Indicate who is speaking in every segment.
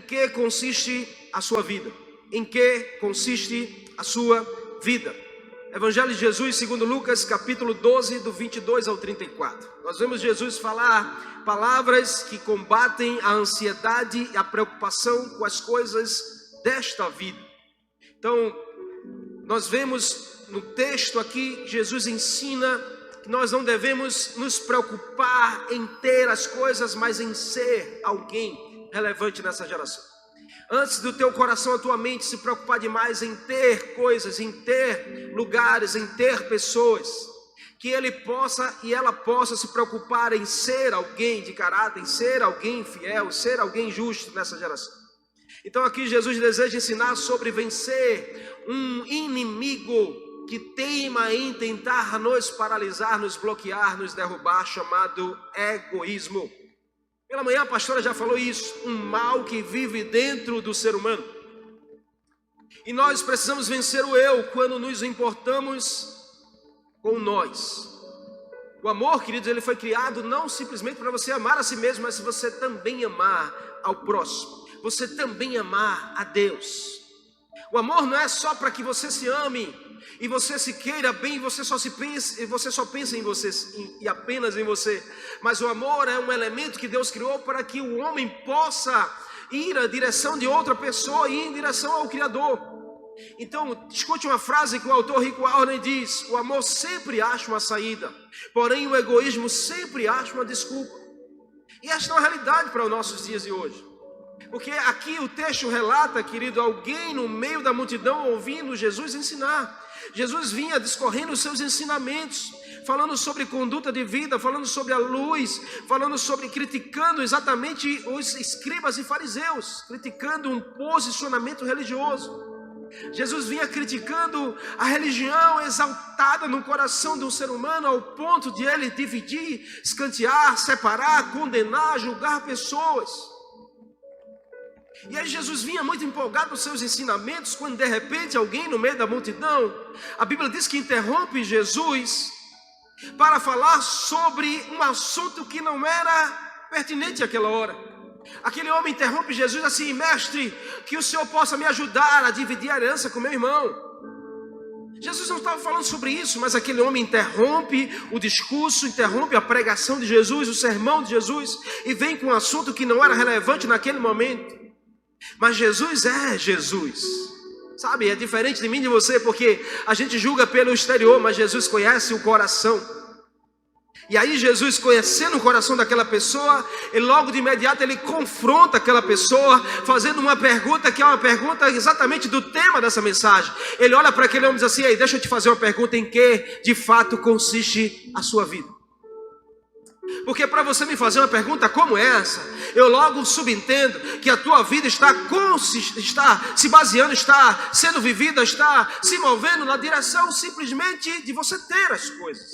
Speaker 1: que consiste a sua vida? Em que consiste a sua vida? Evangelho de Jesus segundo Lucas, capítulo 12, do 22 ao 34. Nós vemos Jesus falar palavras que combatem a ansiedade e a preocupação com as coisas desta vida. Então, nós vemos no texto aqui, Jesus ensina que nós não devemos nos preocupar em ter as coisas, mas em ser alguém relevante nessa geração. Antes do teu coração, a tua mente se preocupar demais em ter coisas, em ter lugares, em ter pessoas, que ele possa e ela possa se preocupar em ser alguém de caráter, em ser alguém fiel, ser alguém justo nessa geração. Então aqui Jesus deseja ensinar sobre vencer um inimigo que teima em tentar nos paralisar, nos bloquear, nos derrubar, chamado egoísmo. Pela manhã a pastora já falou isso, um mal que vive dentro do ser humano. E nós precisamos vencer o eu quando nos importamos com nós. O amor, queridos, ele foi criado não simplesmente para você amar a si mesmo, mas você também amar ao próximo. Você também amar a Deus. O amor não é só para que você se ame e você se queira bem, e você só pensa em você e apenas em você. Mas o amor é um elemento que Deus criou para que o homem possa ir à direção de outra pessoa e ir em direção ao Criador. Então, escute uma frase que o autor Rick Warren diz: o amor sempre acha uma saída, porém o egoísmo sempre acha uma desculpa. E esta é uma realidade para os nossos dias de hoje. Porque aqui o texto relata, querido, alguém no meio da multidão ouvindo Jesus ensinar. Jesus vinha discorrendo os seus ensinamentos, falando sobre conduta de vida, falando sobre a luz, falando sobre, criticando exatamente os escribas e fariseus, criticando um posicionamento religioso. Jesus vinha criticando a religião exaltada no coração de um ser humano, ao ponto de ele dividir, escantear, separar, condenar, julgar pessoas. E aí Jesus vinha muito empolgado nos seus ensinamentos, quando de repente alguém no meio da multidão, a Bíblia diz que interrompe Jesus para falar sobre um assunto que não era pertinente àquela hora. Aquele homem interrompe Jesus assim: mestre, que o Senhor possa me ajudar a dividir a herança com meu irmão. Jesus não estava falando sobre isso, mas aquele homem interrompe o discurso, interrompe a pregação de Jesus, o sermão de Jesus, e vem com um assunto que não era relevante naquele momento. Mas Jesus é Jesus, sabe, é diferente de mim e de você, porque a gente julga pelo exterior, mas Jesus conhece o coração. E aí Jesus, conhecendo o coração daquela pessoa, ele logo de imediato ele confronta aquela pessoa, fazendo uma pergunta que é uma pergunta exatamente do tema dessa mensagem. Ele olha para aquele homem e diz assim: ei, deixa eu te fazer uma pergunta, em que de fato consiste a sua vida? Porque para você me fazer uma pergunta como essa, eu logo subentendo que a tua vida está se baseando, está sendo vivida, está se movendo na direção simplesmente de você ter as coisas.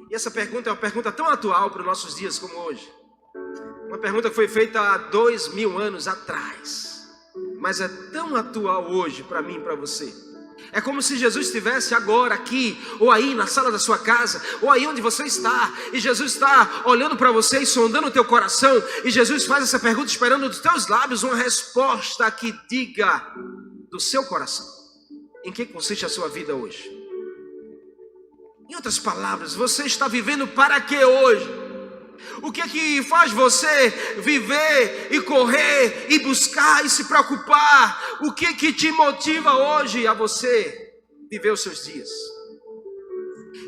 Speaker 1: E essa pergunta é uma pergunta tão atual para os nossos dias como hoje. Uma pergunta que foi feita há 2000 anos atrás, mas é tão atual hoje para mim e para você. É como se Jesus estivesse agora aqui, ou aí na sala da sua casa, ou aí onde você está, e Jesus está olhando para você e sondando o teu coração, e Jesus faz essa pergunta esperando dos teus lábios uma resposta que diga do seu coração: em que consiste a sua vida hoje? Em outras palavras, você está vivendo para quê hoje? O que é que faz você viver e correr e buscar e se preocupar? O que é que te motiva hoje a você viver os seus dias?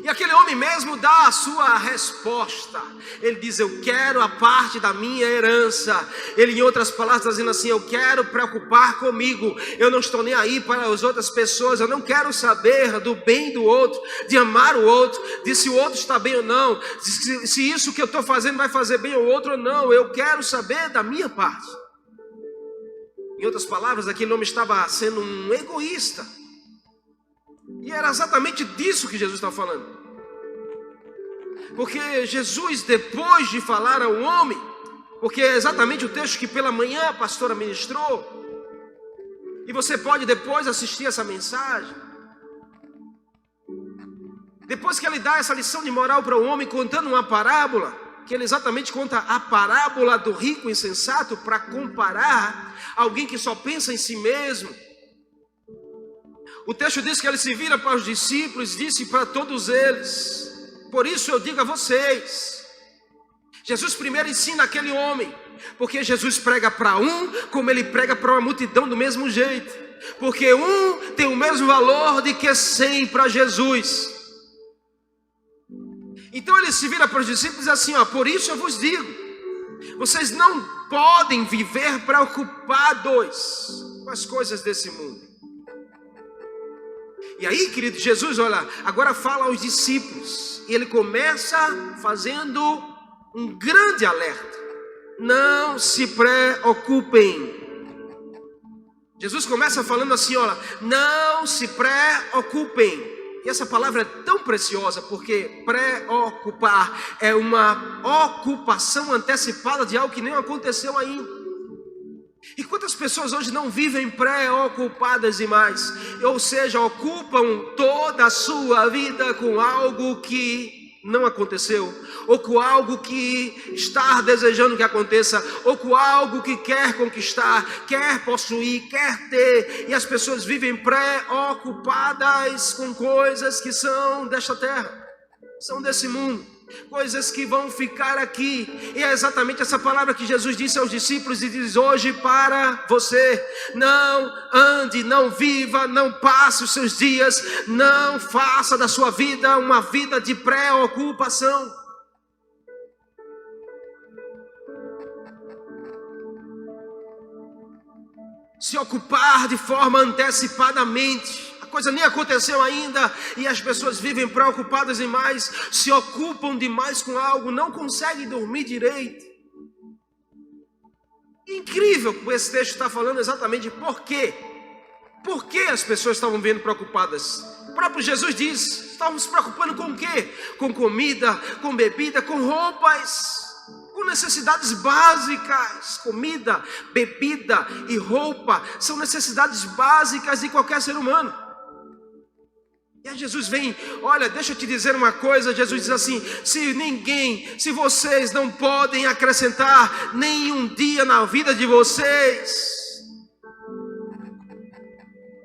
Speaker 1: E aquele homem mesmo dá a sua resposta. Ele diz: eu quero a parte da minha herança. Ele, em outras palavras, está dizendo assim: eu quero preocupar comigo. Eu não estou nem aí para as outras pessoas. Eu não quero saber do bem do outro, de amar o outro, de se o outro está bem ou não, se isso que eu estou fazendo vai fazer bem ao outro ou não. Eu quero saber da minha parte. Em outras palavras, aquele homem estava sendo um egoísta. E era exatamente disso que Jesus está falando. Porque Jesus, depois de falar ao homem, porque é exatamente o texto que pela manhã a pastora ministrou, e você pode depois assistir essa mensagem. Depois que ele dá essa lição de moral para o homem, contando uma parábola, que ele exatamente conta a parábola do rico insensato para comparar alguém que só pensa em si mesmo. O texto diz que ele se vira para os discípulos e disse para todos eles: por isso eu digo a vocês. Jesus primeiro ensina aquele homem, porque Jesus prega para um como ele prega para uma multidão do mesmo jeito, porque um tem o mesmo valor de que 100 para Jesus. Então ele se vira para os discípulos e diz assim: por isso eu vos digo, vocês não podem viver preocupados com as coisas desse mundo. E aí, querido, Jesus, olha, agora fala aos discípulos, e ele começa fazendo um grande alerta: não se preocupem. Jesus começa falando assim, olha, não se preocupem. E essa palavra é tão preciosa, porque preocupar é uma ocupação antecipada de algo que nem aconteceu ainda. E quantas pessoas hoje não vivem preocupadas demais? Ou seja, ocupam toda a sua vida com algo que não aconteceu, ou com algo que está desejando que aconteça, ou com algo que quer conquistar, quer possuir, quer ter. E as pessoas vivem preocupadas com coisas que são desta terra, são desse mundo, coisas que vão ficar aqui. E é exatamente essa palavra que Jesus disse aos discípulos e diz hoje para você: não ande, não viva, não passe os seus dias, não faça da sua vida uma vida de preocupação. Se ocupar de forma antecipadamente. A coisa nem aconteceu ainda e as pessoas vivem preocupadas demais, se ocupam demais com algo, não conseguem dormir direito. Incrível que esse texto está falando exatamente por quê. Por que as pessoas estavam vendo preocupadas? O próprio Jesus diz: estavam se preocupando com o quê? Com comida, com bebida, com roupas, com necessidades básicas. Comida, bebida e roupa são necessidades básicas de qualquer ser humano. E aí Jesus vem, olha, deixa eu te dizer uma coisa. Jesus diz assim: se vocês não podem acrescentar nenhum dia na vida de vocês.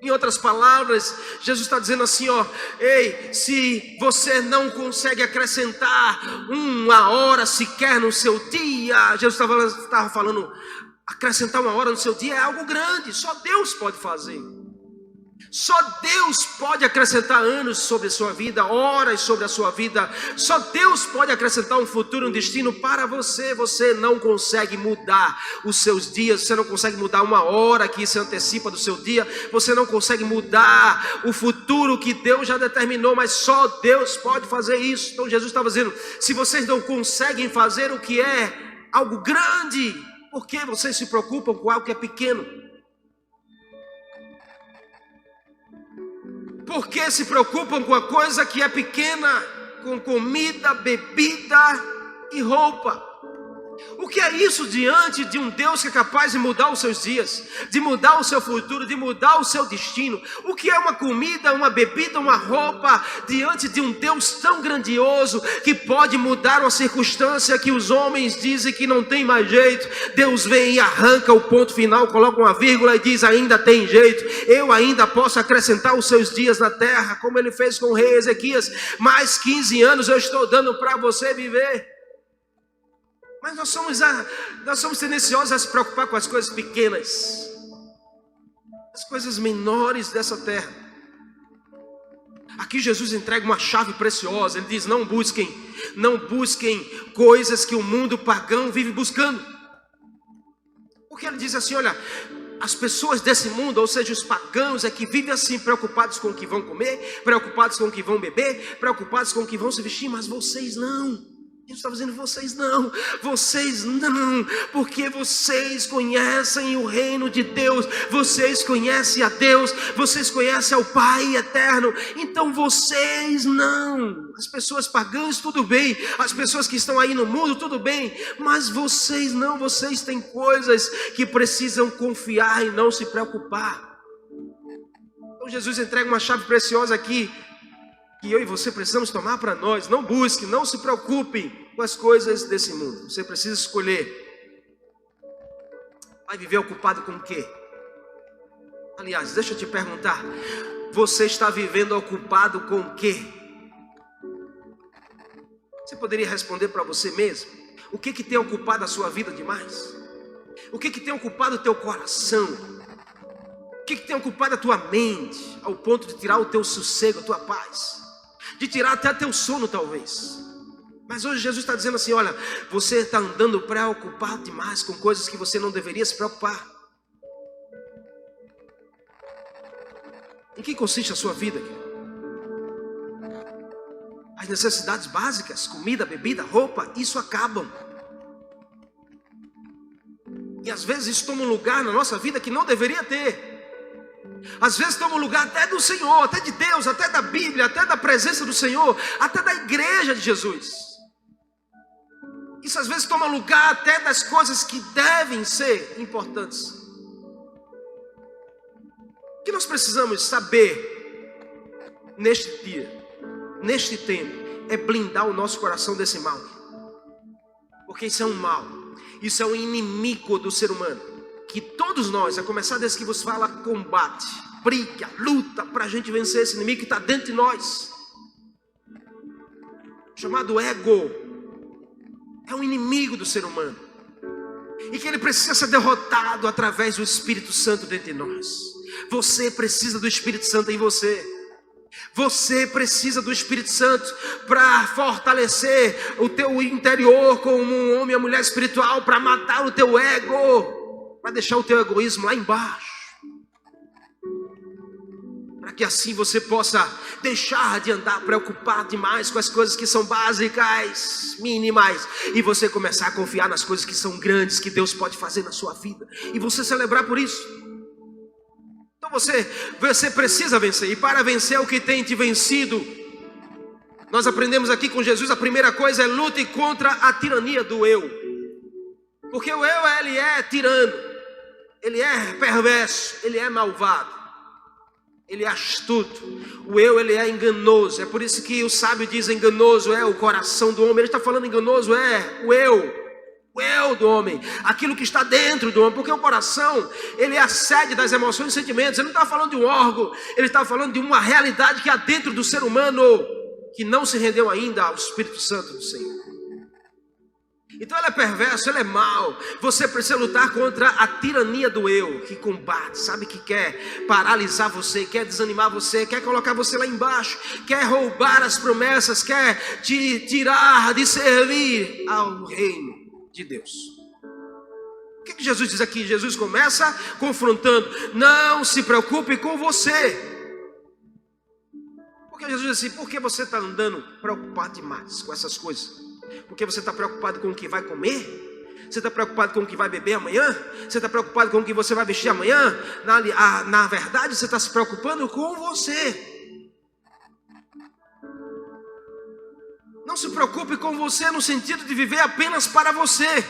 Speaker 1: Em outras palavras, Jesus está dizendo assim, ei, se você não consegue acrescentar uma hora sequer no seu dia, Jesus estava falando, acrescentar uma hora no seu dia é algo grande, só Deus pode fazer. Só Deus pode acrescentar anos sobre a sua vida, horas sobre a sua vida. Só Deus pode acrescentar um futuro, um destino para você. Você não consegue mudar os seus dias, você não consegue mudar uma hora que se antecipa do seu dia, você não consegue mudar o futuro que Deus já determinou, mas só Deus pode fazer isso. Então Jesus estava dizendo: se vocês não conseguem fazer o que é algo grande, por que vocês se preocupam com algo que é pequeno? Por que se preocupam com a coisa que é pequena, com comida, bebida e roupa? O que é isso diante de um Deus que é capaz de mudar os seus dias, de mudar o seu futuro, de mudar o seu destino? O que é uma comida, uma bebida, uma roupa diante de um Deus tão grandioso que pode mudar uma circunstância que os homens dizem que não tem mais jeito? Deus vem e arranca o ponto final, coloca uma vírgula e diz: ainda tem jeito, eu ainda posso acrescentar os seus dias na terra, como ele fez com o rei Ezequias. Mais 15 anos eu estou dando para você viver. Mas nós somos tendenciosos a se preocupar com as coisas pequenas, as coisas menores dessa terra. Aqui Jesus entrega uma chave preciosa. Ele diz: não busquem coisas que o mundo pagão vive buscando. Porque ele diz assim, olha, as pessoas desse mundo, ou seja, os pagãos, é que vivem assim, preocupados com o que vão comer, preocupados com o que vão beber, preocupados com o que vão se vestir, mas vocês não. Jesus está dizendo: vocês não, porque vocês conhecem o reino de Deus, vocês conhecem a Deus, vocês conhecem ao Pai eterno, então vocês não. As pessoas pagãs, tudo bem, as pessoas que estão aí no mundo, tudo bem, mas vocês não, vocês têm coisas que precisam confiar e não se preocupar. Então Jesus entrega uma chave preciosa aqui, que eu e você precisamos tomar para nós. Não busquem, não se preocupem. com as coisas desse mundo. Você precisa escolher. Vai viver ocupado com o quê? Aliás, deixa eu te perguntar. Você está vivendo ocupado com o quê? Você poderia responder para você mesmo? O que tem ocupado a sua vida demais? O que tem ocupado o teu coração? O que tem ocupado a tua mente? Ao ponto de tirar o teu sossego, a tua paz? De tirar até teu sono talvez. Mas hoje Jesus está dizendo assim, olha, você está andando preocupado demais com coisas que você não deveria se preocupar. Em que consiste a sua vida? As necessidades básicas, comida, bebida, roupa, isso acabam. E às vezes isso toma um lugar na nossa vida que não deveria ter. Às vezes toma um lugar até do Senhor, até de Deus, até da Bíblia, até da presença do Senhor, até da igreja de Jesus. Isso às vezes toma lugar até das coisas que devem ser importantes. O que nós precisamos saber neste dia, neste tempo, é blindar o nosso coração desse mal. Porque isso é um mal, isso é um inimigo do ser humano, que todos nós, a começar desde que vos fala, combate, briga, luta para a gente vencer esse inimigo que está dentro de nós, chamado ego. É um inimigo do ser humano, e que ele precisa ser derrotado através do Espírito Santo dentro de nós. Você precisa do Espírito Santo em você. Você precisa do Espírito Santo para fortalecer o teu interior como um homem e uma mulher espiritual, para matar o teu ego, para deixar o teu egoísmo lá embaixo, para que assim você possa deixar de andar preocupado demais com as coisas que são básicas, mínimas, e você começar a confiar nas coisas que são grandes, que Deus pode fazer na sua vida, e você celebrar por isso. Então você precisa vencer, e para vencer o que tem te vencido, nós aprendemos aqui com Jesus, a primeira coisa é lute contra a tirania do eu. Porque o eu, ele é tirano, ele é perverso, ele é malvado, ele é astuto. O eu, ele é enganoso. É por isso que o sábio diz, enganoso é o coração do homem. Ele está falando enganoso é o eu do homem, aquilo que está dentro do homem. Porque o coração, ele é a sede das emoções e sentimentos. Ele não está falando de um órgão, ele está falando de uma realidade que há dentro do ser humano, que não se rendeu ainda ao Espírito Santo do Senhor. Então ele é perverso, ele é mau. Você precisa lutar contra a tirania do eu, que combate, sabe, que quer paralisar você, quer desanimar você, quer colocar você lá embaixo, quer roubar as promessas, quer te tirar de servir ao reino de Deus. O que Jesus diz aqui? Jesus começa confrontando: não se preocupe com você. Porque Jesus diz assim: por que você está andando preocupado demais com essas coisas? Porque você está preocupado com o que vai comer? Você está preocupado com o que vai beber amanhã? Você está preocupado com o que você vai vestir amanhã? Na verdade, você está se preocupando com você. Não se preocupe com você no sentido de viver apenas para você.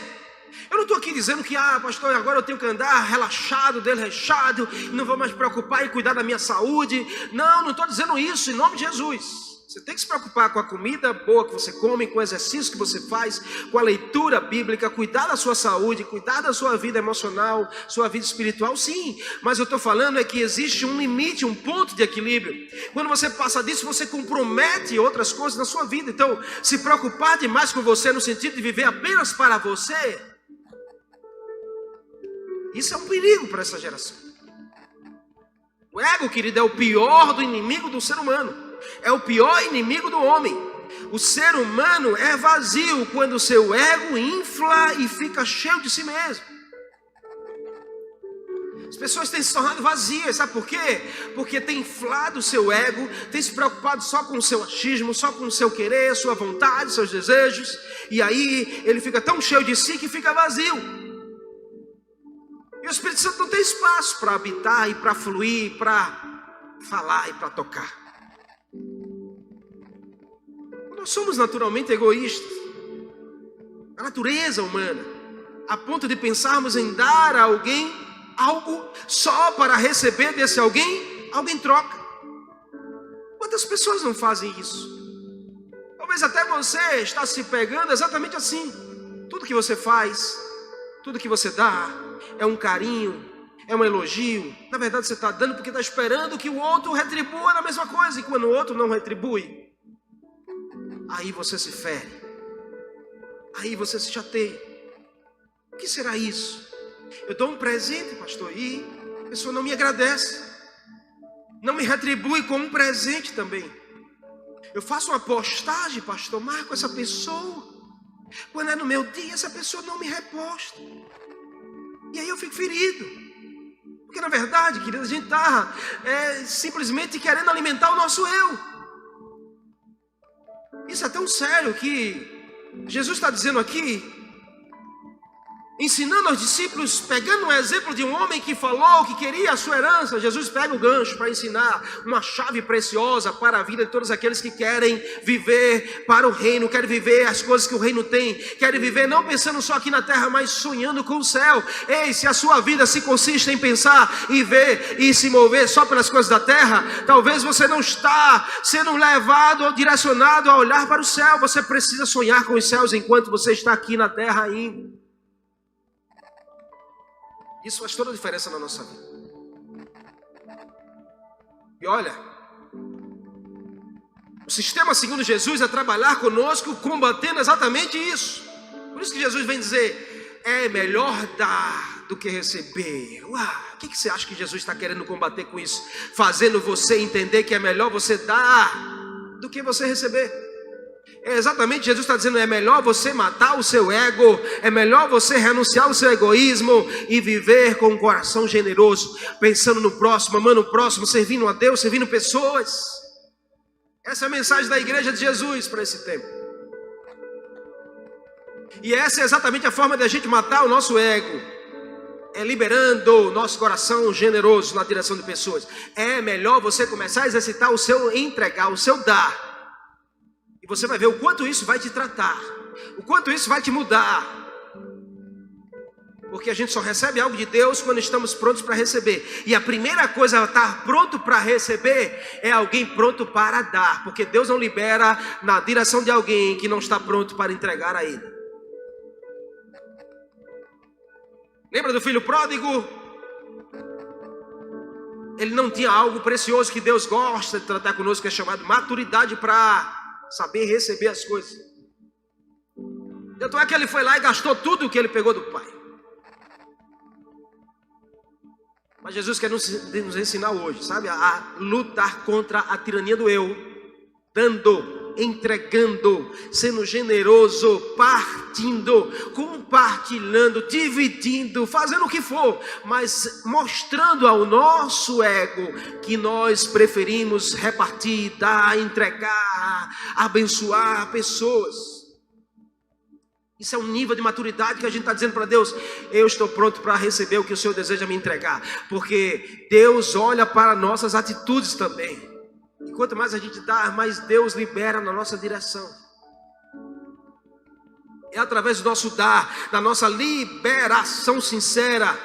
Speaker 1: Eu não estou aqui dizendo que, pastor, agora eu tenho que andar relaxado, desleixado, não vou mais me preocupar em cuidar da minha saúde. Não estou dizendo isso, em nome de Jesus. Você tem que se preocupar com a comida boa que você come, com o exercício que você faz, com a leitura bíblica, cuidar da sua saúde, cuidar da sua vida emocional, sua vida espiritual, sim. Mas eu estou falando é que existe um limite, um ponto de equilíbrio. Quando você passa disso, você compromete outras coisas na sua vida. Então, se preocupar demais com você no sentido de viver apenas para você, isso é um perigo para essa geração. O ego, querido, é o pior do inimigo do ser humano. É o pior inimigo do homem. O ser humano é vazio quando o seu ego infla e fica cheio de si mesmo. As pessoas têm se tornado vazias, sabe por quê? Porque tem inflado o seu ego, tem se preocupado só com o seu achismo, só com o seu querer, sua vontade, seus desejos. E aí ele fica tão cheio de si que fica vazio. E o Espírito Santo não tem espaço para habitar e para fluir, para falar e para tocar. Nós somos naturalmente egoístas, a natureza humana, a ponto de pensarmos em dar a alguém algo só para receber desse alguém troca. Quantas pessoas não fazem isso? Talvez até você está se pegando exatamente assim. Tudo que você faz, tudo que você dá, é um carinho, é um elogio. Na verdade você está dando porque está esperando que o outro retribua na mesma coisa. E quando o outro não retribui, aí você se fere, aí você se chateia. O que será isso? Eu dou um presente, pastor, e a pessoa não me agradece, não me retribui com um presente também. Eu faço uma postagem, pastor, marco essa pessoa, quando é no meu dia, essa pessoa não me reposta, e aí eu fico ferido, porque na verdade, querido, a gente está simplesmente querendo alimentar o nosso eu. Isso é tão sério que Jesus está dizendo aqui, ensinando aos discípulos, pegando um exemplo de um homem que falou que queria a sua herança. Jesus pega o gancho para ensinar uma chave preciosa para a vida de todos aqueles que querem viver para o reino, querem viver as coisas que o reino tem, querem viver não pensando só aqui na terra, mas sonhando com o céu. Ei, se a sua vida se consiste em pensar e ver e se mover só pelas coisas da terra, talvez você não está sendo levado ou direcionado a olhar para o céu. Você precisa sonhar com os céus enquanto você está aqui na terra ainda. Isso faz toda a diferença na nossa vida. E olha, o sistema segundo Jesus é trabalhar conosco combatendo exatamente isso. Por isso que Jesus vem dizer, é melhor dar do que receber. Uau, o que você acha que Jesus está querendo combater com isso? Fazendo você entender que é melhor você dar do que você receber. É exatamente, Jesus está dizendo, é melhor você matar o seu ego, é melhor você renunciar ao seu egoísmo e viver com um coração generoso, pensando no próximo, amando o próximo, servindo a Deus, servindo pessoas. Essa é a mensagem da igreja de Jesus para esse tempo. E essa é exatamente a forma de a gente matar o nosso ego, é liberando o nosso coração generoso na direção de pessoas. É melhor você começar a exercitar o seu entregar, o seu dar. Você vai ver o quanto isso vai te tratar, o quanto isso vai te mudar. Porque a gente só recebe algo de Deus quando estamos prontos para receber. E a primeira coisa a estar pronto para receber é alguém pronto para dar. Porque Deus não libera na direção de alguém que não está pronto para entregar a Ele. Lembra do filho pródigo? Ele não tinha algo precioso que Deus gosta de tratar conosco, que é chamado maturidade para saber receber as coisas. Tanto é que ele foi lá e gastou tudo o que ele pegou do pai. Mas Jesus quer nos ensinar hoje, sabe? A lutar contra a tirania do eu. Dando, entregando, sendo generoso, partindo, compartilhando, dividindo, fazendo o que for, mas mostrando ao nosso ego que nós preferimos repartir, dar, entregar, abençoar pessoas. Isso é um nível de maturidade que a gente está dizendo para Deus, eu estou pronto para receber o que o Senhor deseja me entregar, porque Deus olha para nossas atitudes também. E quanto mais a gente dá, mais Deus libera na nossa direção. É através do nosso dar, da nossa liberação sincera,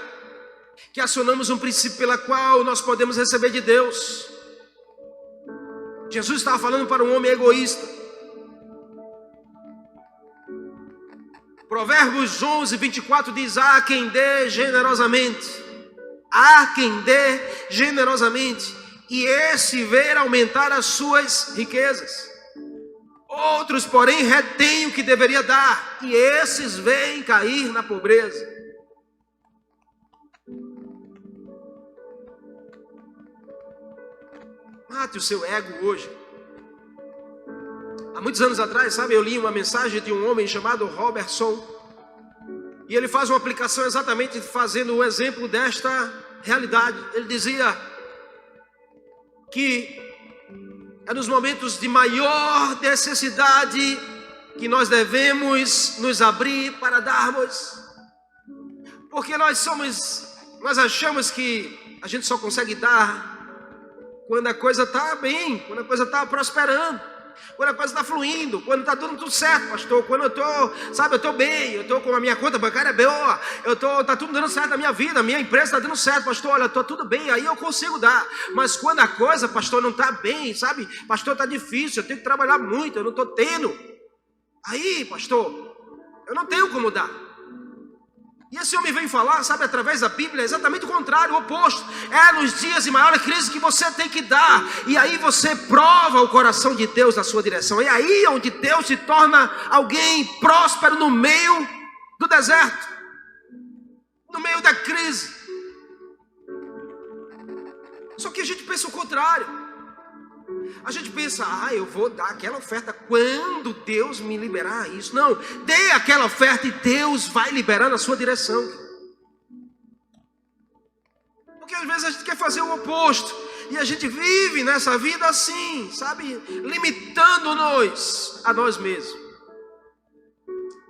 Speaker 1: que acionamos um princípio pela qual nós podemos receber de Deus. Jesus estava falando para um homem egoísta. Provérbios 11, 24 diz, há quem dê generosamente. Há quem dê generosamente. E esse ver aumentar as suas riquezas. Outros, porém, retêm o que deveria dar, e esses veem cair na pobreza. Mate o seu ego hoje. Há muitos anos atrás, sabe, eu li uma mensagem de um homem chamado Robertson, e ele faz uma aplicação exatamente fazendo o exemplo desta realidade. Ele dizia que é nos momentos de maior necessidade que nós devemos nos abrir para darmos, porque nós achamos que a gente só consegue dar quando a coisa está bem, quando a coisa está prosperando. Quando a coisa está fluindo, quando está dando tudo certo, pastor. Quando eu estou bem, eu estou com a minha conta bancária boa, está tudo dando certo na minha vida, a minha empresa está dando certo, pastor, olha, estou tudo bem, aí eu consigo dar. Mas quando a coisa, pastor, não está bem, sabe? Pastor, está difícil, eu tenho que trabalhar muito, eu não estou tendo. Aí, pastor, eu não tenho como dar. E esse homem vem falar, sabe, através da Bíblia, é exatamente o contrário, o oposto. É nos dias de maior crise que você tem que dar. E aí você prova o coração de Deus na sua direção. É aí onde Deus se torna alguém próspero no meio do deserto, no meio da crise. Só que a gente pensa o contrário. A gente pensa, eu vou dar aquela oferta quando Deus me liberar isso. Não, dê aquela oferta e Deus vai liberar na sua direção. Porque às vezes a gente quer fazer o oposto. E a gente vive nessa vida assim, sabe? Limitando-nos a nós mesmos.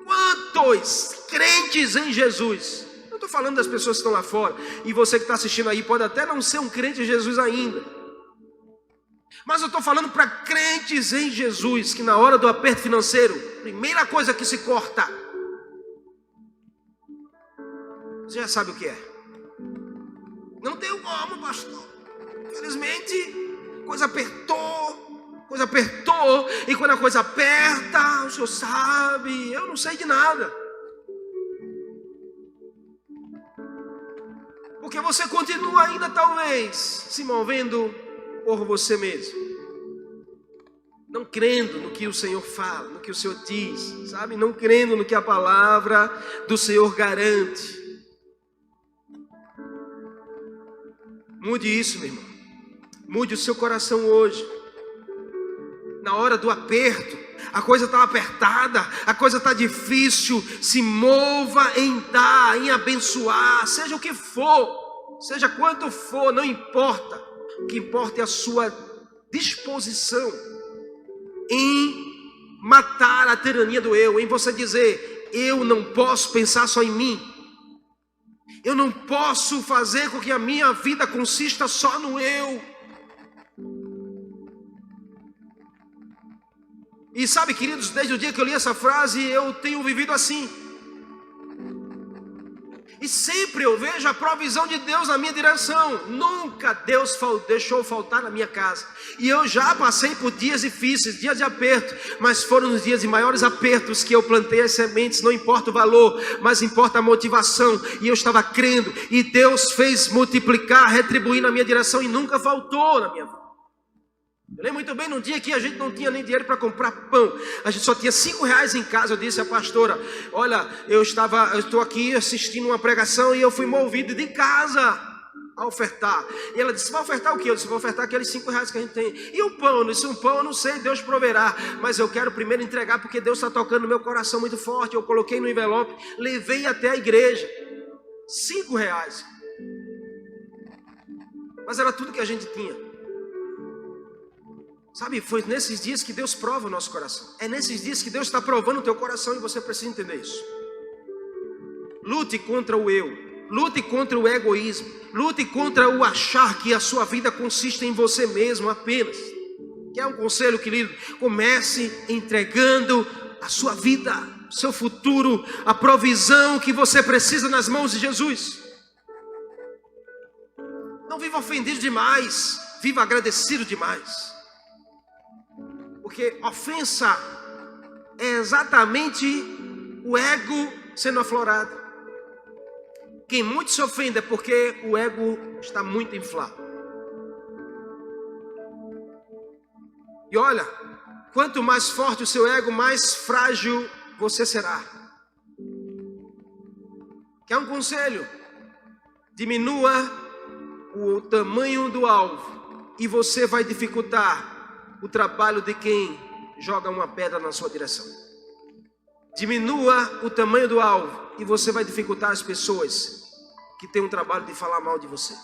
Speaker 1: Quantos crentes em Jesus? Não estou falando das pessoas que estão lá fora. E você que está assistindo aí pode até não ser um crente em Jesus ainda. Mas eu estou falando para crentes em Jesus, que na hora do aperto financeiro, primeira coisa que se corta, você já sabe o que é. Não tem como, pastor. Infelizmente, coisa apertou, e quando a coisa aperta, o senhor sabe, eu não sei de nada. Porque você continua ainda talvez se movendo por você mesmo, não crendo no que o Senhor fala, no que o Senhor diz, sabe? Não crendo no que a palavra do Senhor garante. Mude isso, meu irmão. Mude o seu coração hoje. Na hora do aperto, a coisa está apertada, a coisa está difícil. Se mova em dar, em abençoar, seja o que for, seja quanto for, não importa. O que importa é a sua disposição em matar a tirania do eu, em você dizer, eu não posso pensar só em mim. Eu não posso fazer com que a minha vida consista só no eu. E sabe, queridos, desde o dia que eu li essa frase, eu tenho vivido assim. E sempre eu vejo a provisão de Deus na minha direção. Nunca Deus deixou faltar na minha casa. E eu já passei por dias difíceis, dias de aperto. Mas foram os dias de maiores apertos que eu plantei as sementes. Não importa o valor, mas importa a motivação. E eu estava crendo. E Deus fez multiplicar, retribuir na minha direção. E nunca faltou na minha vida. Eu lembro muito bem num dia que a gente não tinha nem dinheiro para comprar pão. A gente só tinha R$5 em casa. Eu disse à pastora, olha, eu estou aqui assistindo uma pregação e eu fui movido de casa a ofertar. E ela disse, vai ofertar o quê? Eu disse, vou ofertar aqueles R$5 que a gente tem. E o pão? Eu disse, um pão eu não sei, Deus proverá. Mas eu quero primeiro entregar porque Deus está tocando no meu coração muito forte. Eu coloquei no envelope, levei até a igreja. R$5. Mas era tudo que a gente tinha. Sabe, foi nesses dias que Deus prova o nosso coração. É nesses dias que Deus está provando o teu coração e você precisa entender isso. Lute contra o eu. Lute contra o egoísmo. Lute contra o achar que a sua vida consiste em você mesmo apenas. Quer um conselho, querido? Comece entregando a sua vida, seu futuro, a provisão que você precisa nas mãos de Jesus. Não viva ofendido demais. Viva agradecido demais. Porque ofensa é exatamente o ego sendo aflorado. Quem muito se ofende é porque o ego está muito inflado. E olha, quanto mais forte o seu ego, mais frágil você será. Quer um conselho? Diminua o tamanho do alvo e você vai dificultar o trabalho de quem joga uma pedra na sua direção. Diminua o tamanho do alvo e você vai dificultar as pessoas que têm um trabalho de falar mal de você.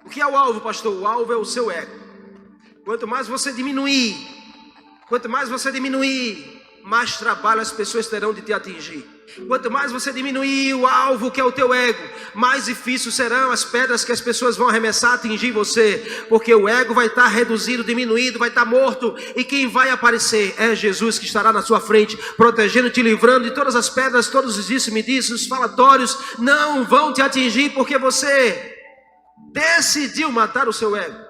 Speaker 1: O que é o alvo, pastor? O alvo é o seu ego. Quanto mais você diminuir, mais trabalho as pessoas terão de te atingir. Quanto mais você diminuir o alvo que é o teu ego, mais difícil serão as pedras que as pessoas vão arremessar, atingir você. Porque o ego vai estar reduzido, diminuído, vai estar morto. E quem vai aparecer é Jesus, que estará na sua frente, protegendo, te livrando de todas as pedras, todos os disse-me-disse, os falatórios não vão te atingir, porque você decidiu matar o seu ego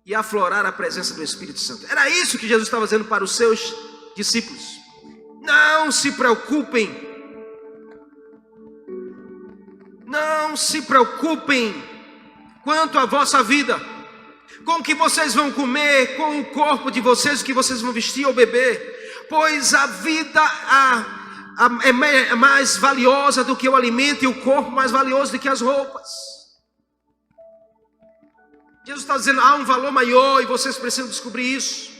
Speaker 1: e aflorar a presença do Espírito Santo. Era isso que Jesus estava dizendo para os seus discípulos. Não se preocupem. Não se preocupem quanto à vossa vida, com o que vocês vão comer, com o corpo de vocês, o que vocês vão vestir ou beber, pois a vida é mais valiosa do que o alimento e o corpo mais valioso do que as roupas. Jesus está dizendo, há um valor maior e vocês precisam descobrir isso.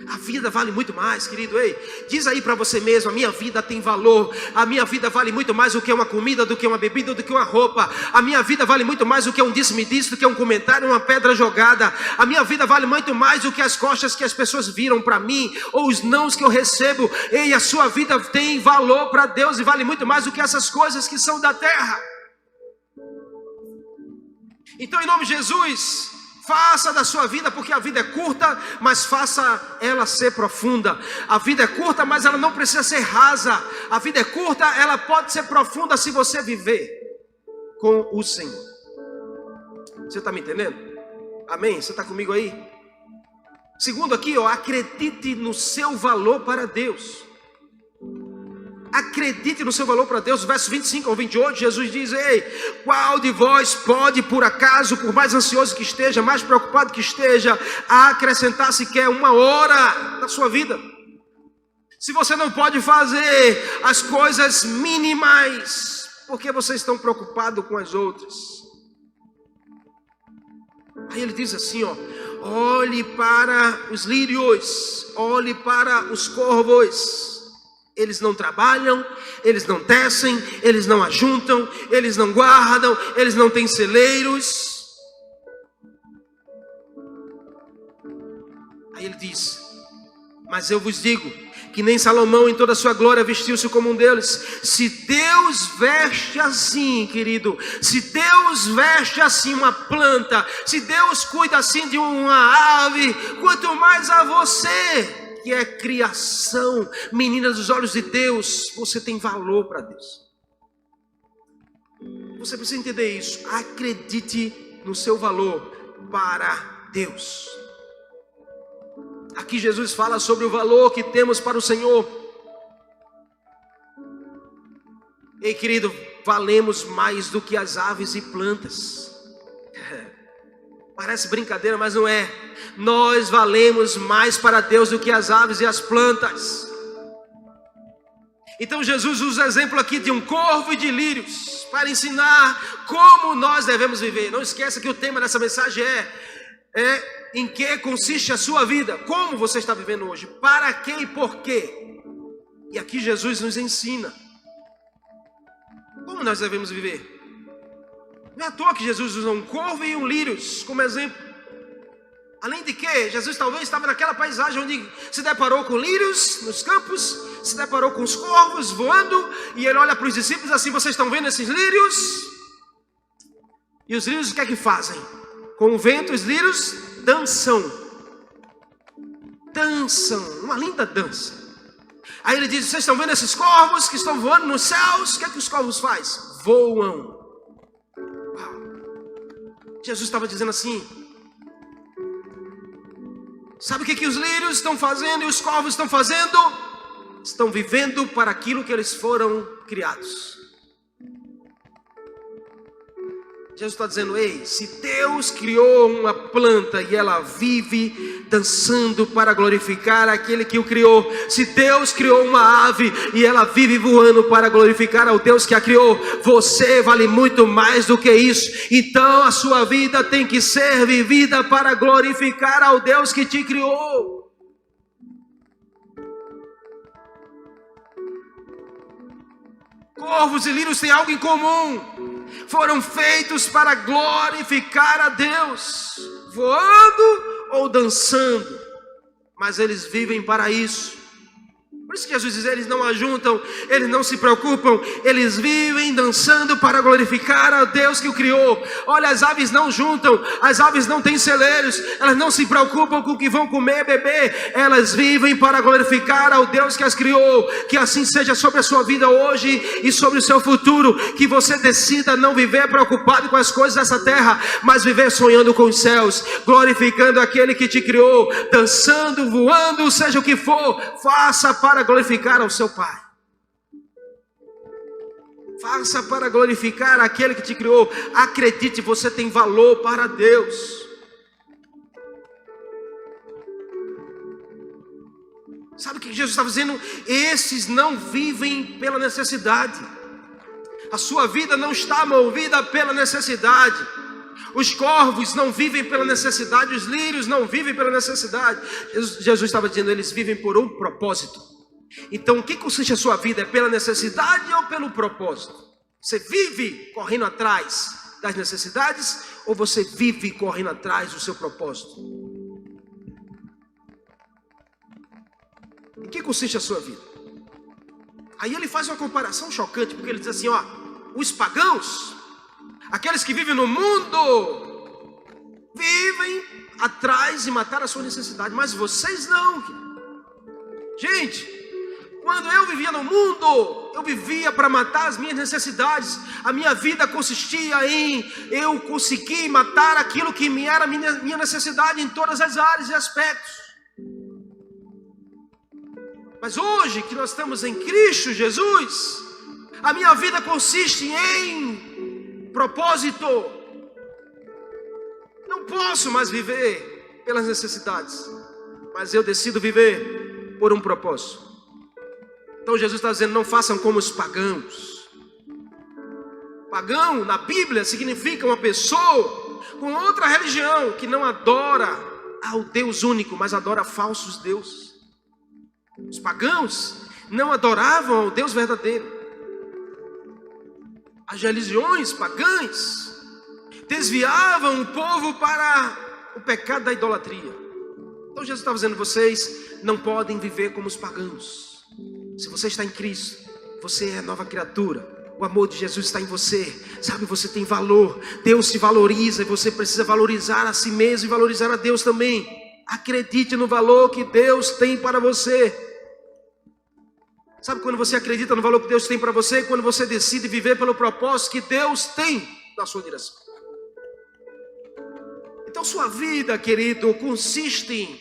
Speaker 1: A vida vale muito mais, querido. Ei, diz aí para você mesmo, a minha vida tem valor. A minha vida vale muito mais do que uma comida, do que uma bebida, do que uma roupa. A minha vida vale muito mais do que um disse-me-disse, do que um comentário, uma pedra jogada. A minha vida vale muito mais do que as costas que as pessoas viram para mim, ou os nãos que eu recebo. Ei, a sua vida tem valor para Deus e vale muito mais do que essas coisas que são da terra. Então, em nome de Jesus, faça da sua vida, porque a vida é curta, mas faça ela ser profunda. A vida é curta, mas ela não precisa ser rasa. A vida é curta, ela pode ser profunda se você viver com o Senhor. Você está me entendendo? Amém? Você está comigo aí? Segundo aqui, acredite no seu valor para Deus. Acredite no seu valor para Deus. Verso 25 ao 28, Jesus diz, ei, qual de vós pode, por acaso, por mais ansioso que esteja, mais preocupado que esteja, acrescentar sequer uma hora na sua vida? Se você não pode fazer as coisas mínimas, por que vocês estão preocupados com as outras? Aí ele diz assim, olhe para os lírios, olhe para os corvos. Eles não trabalham, eles não tecem, eles não ajuntam, eles não guardam, eles não têm celeiros. Aí ele diz, mas eu vos digo que nem Salomão em toda a sua glória vestiu-se como um deles. Se Deus veste assim, querido, se Deus veste assim uma planta, se Deus cuida assim de uma ave, quanto mais a você, que é criação, menina dos olhos de Deus, você tem valor para Deus. Você precisa entender isso. Acredite no seu valor para Deus. Aqui Jesus fala sobre o valor que temos para o Senhor. Ei, querido, valemos mais do que as aves e plantas. Parece brincadeira, mas não é. Nós valemos mais para Deus do que as aves e as plantas. Então Jesus usa o exemplo aqui de um corvo e de lírios para ensinar como nós devemos viver. Não esqueça que o tema dessa mensagem é em que consiste a sua vida. Como você está vivendo hoje? Para quê e por quê? E aqui Jesus nos ensina como nós devemos viver. Não é à toa que Jesus usa um corvo e um lírio como exemplo. Além de que, Jesus talvez estava naquela paisagem onde se deparou com lírios nos campos, se deparou com os corvos voando, e ele olha para os discípulos assim, vocês estão vendo esses lírios? E os lírios o que é que fazem? Com o vento os lírios dançam. Dançam, uma linda dança. Aí ele diz, vocês estão vendo esses corvos que estão voando nos céus? O que é que os corvos fazem? Voam. Jesus estava dizendo assim, sabe o que os lírios estão fazendo e os corvos estão fazendo? Estão vivendo para aquilo que eles foram criados. Jesus está dizendo, ei, se Deus criou uma planta e ela vive dançando para glorificar aquele que o criou, se Deus criou uma ave e ela vive voando para glorificar ao Deus que a criou, você vale muito mais do que isso. Então a sua vida tem que ser vivida para glorificar ao Deus que te criou. Corvos e lírios têm algo em comum. Foram feitos para glorificar a Deus, voando ou dançando, mas eles vivem para isso. Por isso que Jesus diz, eles não ajuntam, eles não se preocupam, eles vivem dançando para glorificar a Deus que o criou. Olha, as aves não juntam, as aves não têm celeiros, elas não se preocupam com o que vão comer, beber, elas vivem para glorificar ao Deus que as criou. Que assim seja sobre a sua vida hoje e sobre o seu futuro, que você decida não viver preocupado com as coisas dessa terra, mas viver sonhando com os céus, glorificando aquele que te criou, dançando, voando, seja o que for, faça para glorificar ao seu Pai. Faça para glorificar aquele que te criou. Acredite, você tem valor para Deus. Sabe o que Jesus está dizendo? Esses não vivem pela necessidade. A sua vida não está movida pela necessidade. Os corvos não vivem pela necessidade. Os lírios não vivem pela necessidade. Jesus estava dizendo, eles vivem por um propósito. Então, o que consiste a sua vida? É pela necessidade ou pelo propósito? Você vive correndo atrás das necessidades ou você vive correndo atrás do seu propósito? Em que consiste a sua vida? Aí ele faz uma comparação chocante, porque ele diz assim, ó, os pagãos, aqueles que vivem no mundo, vivem atrás de matar a sua necessidade, mas vocês não. Gente, quando eu vivia no mundo, eu vivia para matar as minhas necessidades. A minha vida consistia em eu conseguir matar aquilo que era minha necessidade em todas as áreas e aspectos. Mas hoje que nós estamos em Cristo Jesus, a minha vida consiste em propósito. Não posso mais viver pelas necessidades, mas eu decido viver por um propósito. Então Jesus está dizendo, não façam como os pagãos. Pagão na Bíblia significa uma pessoa com outra religião que não adora ao Deus único, mas adora falsos deuses. Os pagãos não adoravam ao Deus verdadeiro. As religiões pagãs desviavam o povo para o pecado da idolatria. Então Jesus está dizendo, vocês não podem viver como os pagãos. Se você está em Cristo, você é nova criatura. O amor de Jesus está em você. Sabe, você tem valor. Deus te valoriza e você precisa valorizar a si mesmo e valorizar a Deus também. Acredite no valor que Deus tem para você. Sabe quando você acredita no valor que Deus tem para você? Quando você decide viver pelo propósito que Deus tem na sua direção. Então sua vida, querido, consiste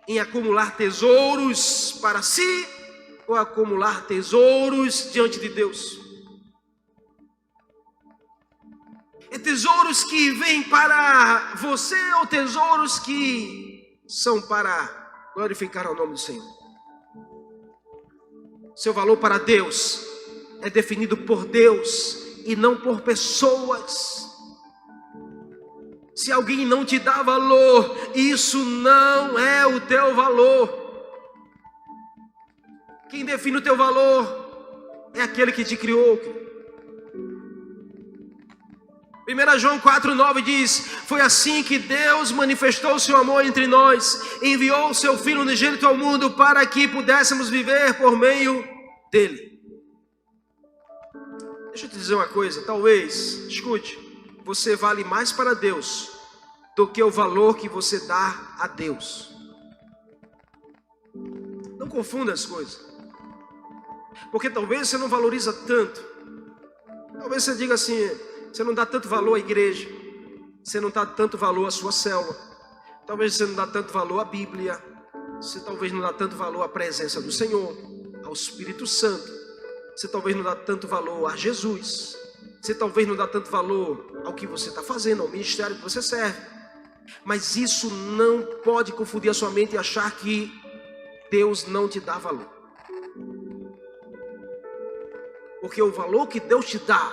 Speaker 1: em acumular tesouros para si ou acumular tesouros diante de Deus. É tesouros que vêm para você ou tesouros que são para glorificar o nome do Senhor? Seu valor para Deus é definido por Deus e não por pessoas. Se alguém não te dá valor, isso não é o teu valor. Quem define o teu valor é aquele que te criou. 1 João 4,9 diz, foi assim que Deus manifestou o seu amor entre nós, enviou o seu Filho unigênito ao mundo para que pudéssemos viver por meio dele. Deixa eu te dizer uma coisa, talvez, escute, você vale mais para Deus do que o valor que você dá a Deus. Não confunda as coisas. Porque talvez você não valoriza tanto. Talvez você diga assim, você não dá tanto valor à igreja, você não dá tanto valor à sua célula, talvez você não dá tanto valor à Bíblia, você talvez não dá tanto valor à presença do Senhor, ao Espírito Santo, você talvez não dá tanto valor a Jesus, você talvez não dá tanto valor ao que você está fazendo, ao ministério que você serve. Mas isso não pode confundir a sua mente e achar que Deus não te dá valor. Porque o valor que Deus te dá,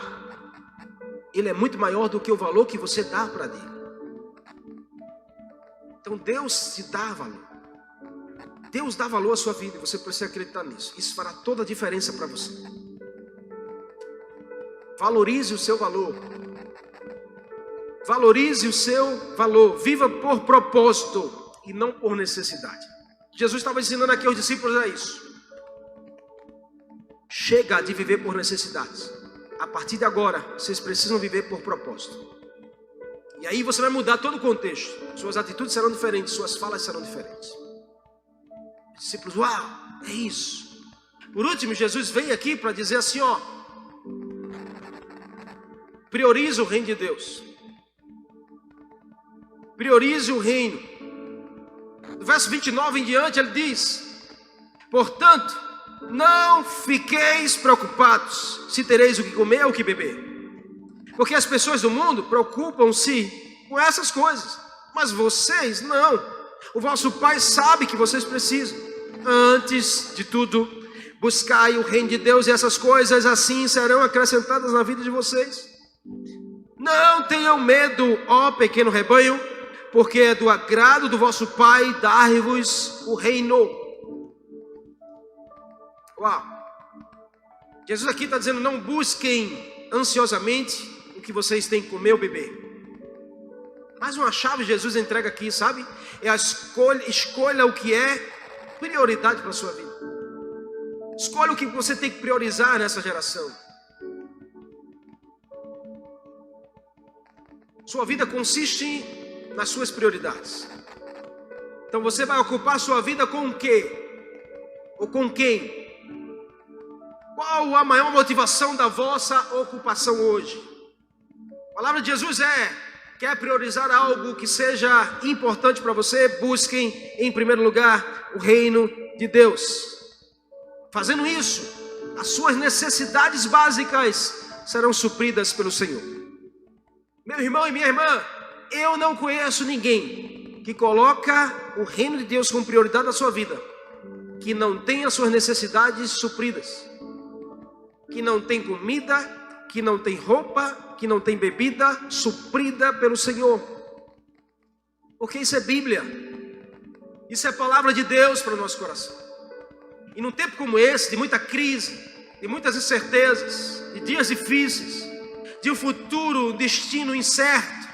Speaker 1: ele é muito maior do que o valor que você dá para Ele. Então Deus te dá valor. Deus dá valor à sua vida e você precisa acreditar nisso. Isso fará toda a diferença para você. Valorize o seu valor. Valorize o seu valor. Viva por propósito e não por necessidade. Jesus estava ensinando aqui aos discípulos a isso. Chega de viver por necessidades. A partir de agora, vocês precisam viver por propósito. E aí você vai mudar todo o contexto. Suas atitudes serão diferentes, suas falas serão diferentes. Os discípulos, uau, é isso. Por último, Jesus veio aqui para dizer assim, ó: priorize o reino de Deus. Priorize o reino. No verso 29 em diante ele diz: portanto, não fiqueis preocupados se tereis o que comer ou o que beber. Porque as pessoas do mundo preocupam-se com essas coisas, mas vocês não. O vosso Pai sabe que vocês precisam. Antes de tudo, buscai o reino de Deus, e essas coisas assim serão acrescentadas na vida de vocês. Não tenham medo, ó pequeno rebanho, porque é do agrado do vosso Pai dar-vos o reino. Uau! Jesus aqui está dizendo: não busquem ansiosamente o que vocês têm que comer ou beber. Mais uma chave Jesus entrega aqui, sabe? É a escolha o que é prioridade para a sua vida. Escolha o que você tem que priorizar nessa geração. Sua vida consiste nas suas prioridades. Então você vai ocupar sua vida com o quê? Ou com quem? Qual a maior motivação da vossa ocupação hoje? A palavra de Jesus quer priorizar algo que seja importante para você? Busquem em primeiro lugar o reino de Deus. Fazendo isso, as suas necessidades básicas serão supridas pelo Senhor. Meu irmão e minha irmã, eu não conheço ninguém que coloca o reino de Deus como prioridade na sua vida, que não tenha suas necessidades supridas, que não tem comida, que não tem roupa, que não tem bebida suprida pelo Senhor. Porque isso é Bíblia, isso é a palavra de Deus para o nosso coração. E num tempo como esse, de muita crise, de muitas incertezas, de dias difíceis, de um futuro, um destino incerto,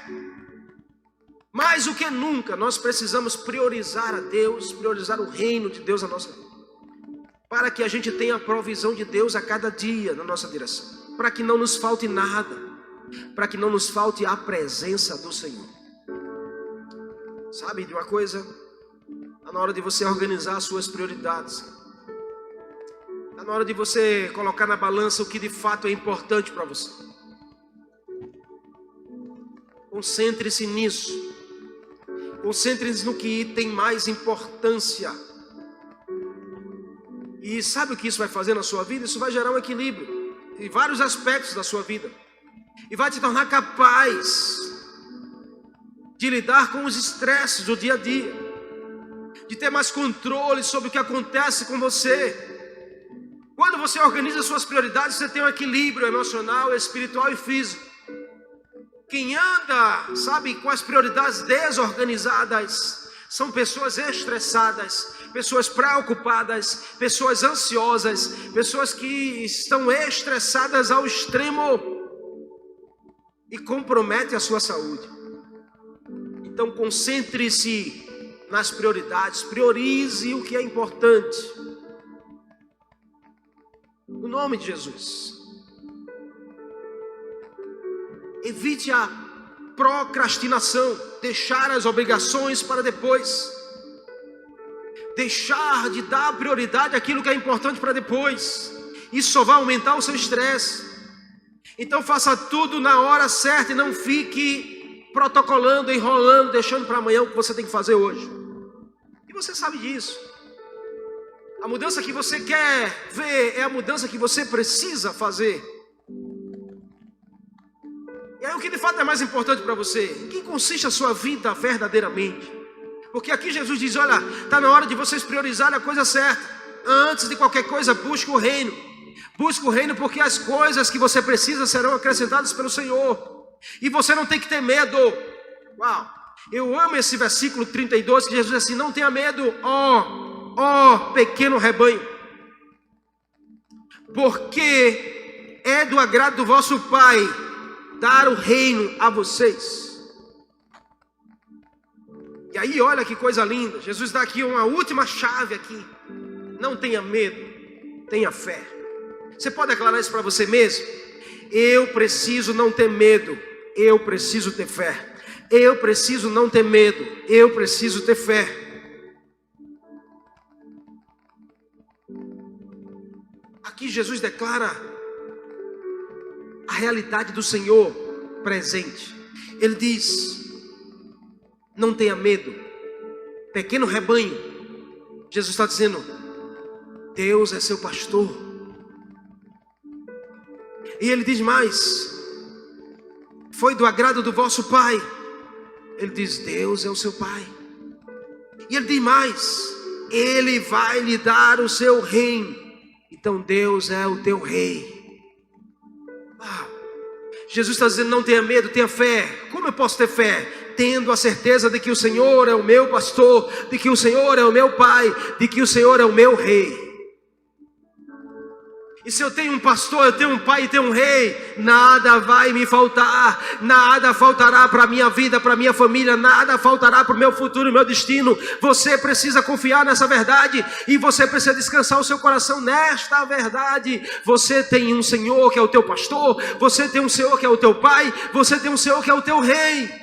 Speaker 1: mais do que nunca nós precisamos priorizar a Deus, priorizar o reino de Deus na nossa vida, para que a gente tenha a provisão de Deus a cada dia na nossa direção, para que não nos falte nada, para que não nos falte a presença do Senhor. Sabe de uma coisa? Está na hora de você organizar as suas prioridades. Está na hora de você colocar na balança o que de fato é importante para você. Concentre-se nisso. Concentre-se no que tem mais importância. E sabe o que isso vai fazer na sua vida? Isso vai gerar um equilíbrio em vários aspectos da sua vida. E vai te tornar capaz de lidar com os estresses do dia a dia, de ter mais controle sobre o que acontece com você. Quando você organiza suas prioridades, você tem um equilíbrio emocional, espiritual e físico. Quem anda, sabe, com as prioridades desorganizadas, são pessoas estressadas, pessoas preocupadas, pessoas ansiosas, pessoas que estão estressadas ao extremo e comprometem a sua saúde. Então concentre-se nas prioridades, priorize o que é importante. No nome de Jesus. Evite a procrastinação, deixar as obrigações para depois. Deixar de dar prioridade àquilo que é importante para depois. Isso só vai aumentar o seu estresse. Então faça tudo na hora certa e não fique protocolando, enrolando, deixando para amanhã o que você tem que fazer hoje. E você sabe disso. A mudança que você quer ver é a mudança que você precisa fazer. E aí o que de fato é mais importante para você? Em que consiste a sua vida verdadeiramente? Porque aqui Jesus diz, olha, está na hora de vocês priorizarem a coisa certa. Antes de qualquer coisa, busque o reino. Busque o reino porque as coisas que você precisa serão acrescentadas pelo Senhor. E você não tem que ter medo. Uau! Eu amo esse versículo 32 que Jesus diz assim, não tenha medo, ó pequeno rebanho, porque é do agrado do vosso Pai dar o reino a vocês. E aí olha que coisa linda, Jesus dá aqui uma última chave aqui. Não tenha medo, tenha fé. Você pode declarar isso para você mesmo? Eu preciso não ter medo, eu preciso ter fé. Eu preciso não ter medo, eu preciso ter fé. Aqui Jesus declara a realidade do Senhor presente. Ele diz: não tenha medo, pequeno rebanho. Jesus está dizendo: Deus é seu pastor. E ele diz mais: foi do agrado do vosso Pai. Ele diz: Deus é o seu Pai. E ele diz mais: Ele vai lhe dar o seu reino. Então Deus é o teu rei. Jesus está dizendo: não tenha medo, tenha fé. Como eu posso ter fé? Tendo a certeza de que o Senhor é o meu pastor, de que o Senhor é o meu Pai, de que o Senhor é o meu rei. E se eu tenho um pastor, eu tenho um pai e tenho um rei, nada vai me faltar, nada faltará para a minha vida, para a minha família, nada faltará para o meu futuro e meu destino. Você precisa confiar nessa verdade e você precisa descansar o seu coração nesta verdade. Você tem um Senhor que é o teu pastor, você tem um Senhor que é o teu pai, você tem um Senhor que é o teu rei.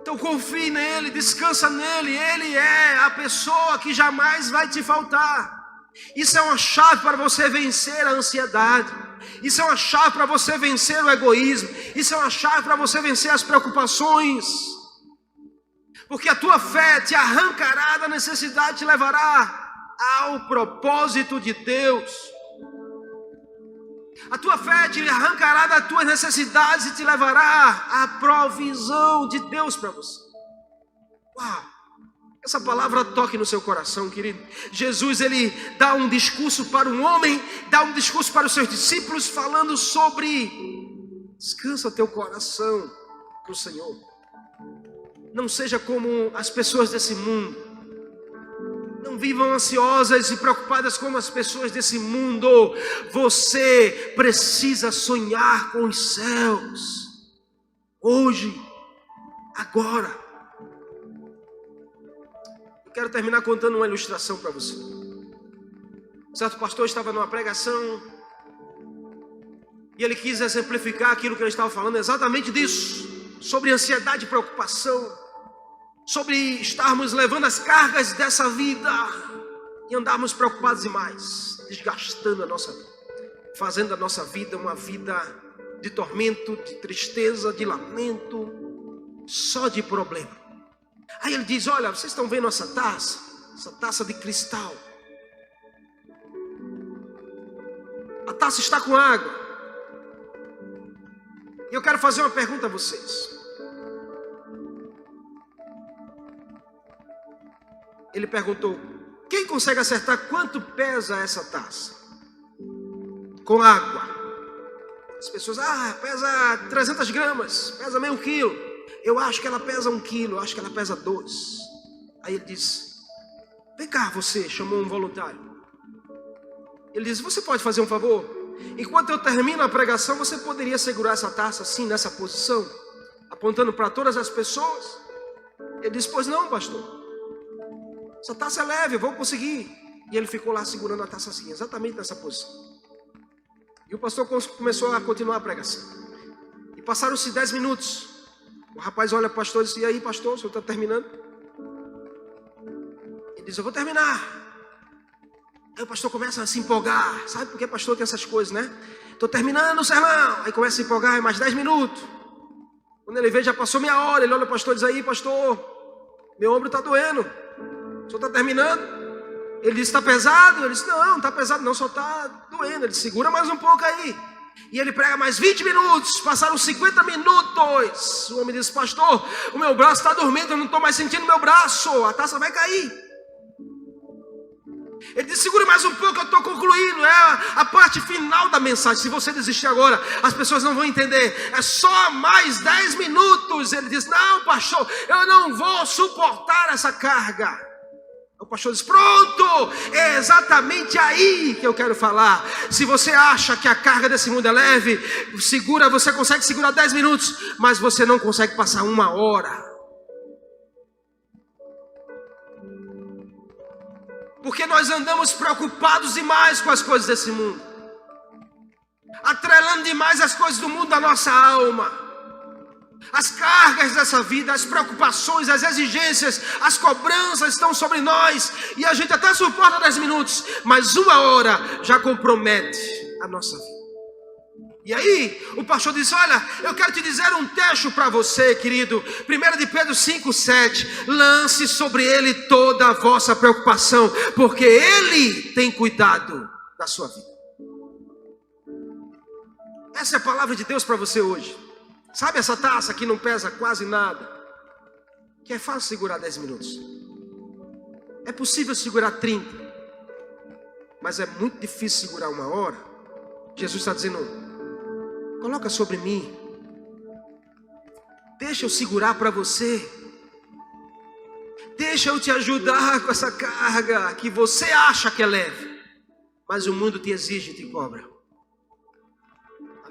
Speaker 1: Então confie nele, descansa nele. Ele é a pessoa que jamais vai te faltar. Isso é uma chave para você vencer a ansiedade. Isso é uma chave para você vencer o egoísmo. Isso é uma chave para você vencer as preocupações. Porque a tua fé te arrancará da necessidade, te levará ao propósito de Deus. A tua fé te arrancará das tuas necessidades e te levará à provisão de Deus para você. Uau! Essa palavra toque no seu coração, querido. Jesus, ele dá um discurso para um homem, dá um discurso para os seus discípulos, falando sobre: descansa teu coração no Senhor. Não seja como as pessoas desse mundo. Não vivam ansiosas e preocupadas como as pessoas desse mundo. Você precisa sonhar com os céus. Hoje, agora. Eu quero terminar contando uma ilustração para você. Um certo pastor estava numa pregação e ele quis exemplificar aquilo que eu estava falando, exatamente disso. Sobre ansiedade e preocupação. Sobre estarmos levando as cargas dessa vida e andarmos preocupados demais, desgastando a nossa vida, fazendo a nossa vida uma vida de tormento, de tristeza, de lamento, só de problema. Aí ele diz: olha, vocês estão vendo essa taça de cristal? A taça está com água. E eu quero fazer uma pergunta a vocês. Ele perguntou: quem consegue acertar quanto pesa essa taça? Com água. As pessoas: pesa 300 gramas, pesa meio quilo. Eu acho que ela pesa 1 quilo, eu acho que ela pesa 2. Aí ele diz: vem cá você, chamou um voluntário. Ele diz: você pode fazer um favor? Enquanto eu termino a pregação, você poderia segurar essa taça assim, nessa posição, apontando para todas as pessoas? Ele disse: pois não, pastor. Essa taça é leve, eu vou conseguir. E ele ficou lá segurando a taça assim, exatamente nessa posição. E o pastor começou a continuar a pregação. E passaram-se 10 minutos. O rapaz olha para o pastor e diz: e aí, pastor, o senhor está terminando? Ele diz: eu vou terminar. Aí o pastor começa a se empolgar. Sabe por que pastor tem essas coisas, né? Estou terminando o sermão. Aí começa a se empolgar, mais 10 minutos. Quando ele vê, já passou meia hora. Ele olha para o pastor e diz: aí, pastor, meu ombro está doendo. O senhor está terminando? Ele disse: está pesado? Ele disse: não, não está pesado não, só está doendo. Ele disse: segura mais um pouco aí. E ele prega mais 20 minutos. Passaram 50 minutos. O homem disse: pastor, o meu braço está dormindo, eu não estou mais sentindo meu braço, a taça vai cair. Ele disse: segure mais um pouco, eu estou concluindo. É a parte final da mensagem. Se você desistir agora, as pessoas não vão entender. É só mais 10 minutos. Ele disse: não, pastor, eu não vou suportar essa carga. O pastor diz: pronto, é exatamente aí que eu quero falar. Se você acha que a carga desse mundo é leve, você consegue segurar 10 minutos, mas você não consegue passar 1 hora. Porque nós andamos preocupados demais com as coisas desse mundo, atrelando demais as coisas do mundo da nossa alma. As cargas dessa vida, as preocupações, as exigências, as cobranças estão sobre nós. E a gente até suporta 10 minutos, mas 1 hora já compromete a nossa vida. E aí, o pastor disse: olha, eu quero te dizer um texto para você, querido. 1 de Pedro 5,7. Lance sobre ele toda a vossa preocupação, porque ele tem cuidado da sua vida. Essa é a palavra de Deus para você hoje. Sabe essa taça que não pesa quase nada, que é fácil segurar 10 minutos? É possível segurar 30, mas é muito difícil segurar 1 hora. Jesus está dizendo: coloca sobre mim, deixa eu segurar para você, deixa eu te ajudar com essa carga que você acha que é leve, mas o mundo te exige e te cobra.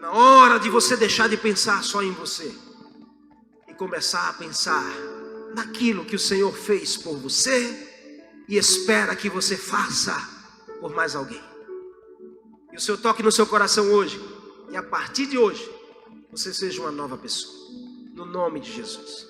Speaker 1: Na hora de você deixar de pensar só em você e começar a pensar naquilo que o Senhor fez por você e espera que você faça por mais alguém. E o Senhor toque no seu coração hoje, e a partir de hoje você seja uma nova pessoa, no nome de Jesus.